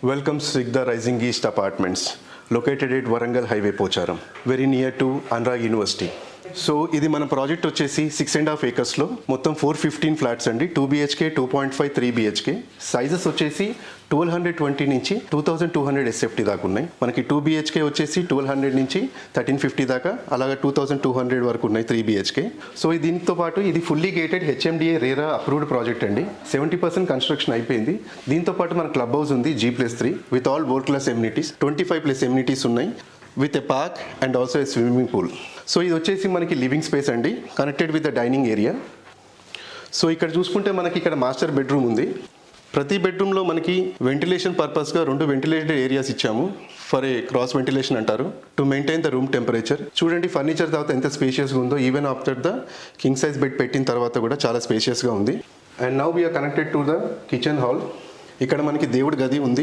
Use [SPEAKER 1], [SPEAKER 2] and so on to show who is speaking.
[SPEAKER 1] Welcome Sigda Rising East Apartments, located at Warangal Highway, Pocharam, very near to Anurag University. So ఇది మన project వచ్చేసి 6.5 acresలో మొత్తం 415 flats అండి. 2 BHK, 2.5, 3 BHK. Sizes వచ్చేసి 1220 నుంచి 2200 SFT దాకా ఉన్నాయి. మనకి 2 BHK వచ్చేసి 1200 నుంచి 1350 దాకా, అలాగే 2200 వరకు ఉన్నాయి 3 BHK. సో దీంతో పాటు ఇది fully gated HMDA RERA approved project అండి. 70% కన్స్ట్రక్షన్ అయిపోయింది. దీంతో పాటు మన క్లబ్ హౌస్ ఉంది G+3 with all world class amenities. 25+ amenities ఉన్నాయి with a park and also a swimming pool. So ఇది వచ్చేసి మనకి లివింగ్ స్పేస్ అండి, connected with the dining area. So ఇక్కడ చూసుకుంటే మనకి ఇక్కడ మాస్టర్ బెడ్రూమ్ ఉంది. ప్రతి బెడ్రూమ్లో మనకి వెంటిలేషన్ పర్పస్గా 2 వెంటిలేటెడ్ ఏరియాస్ ఇచ్చాము. ఫర్ ఏ క్రాస్ వెంటిలేషన్ అంటారు, to maintain the room temperature. చూడండి ఫర్నిచర్ తర్వాత ఎంత స్పేషియస్గా ఉందో. Even after the king size bed పెట్టిన తర్వాత కూడా చాలా స్పేషియస్గా ఉంది. And now we are connected to the kitchen hall. ఇక్కడ మనకి దేవుడి గది ఉంది.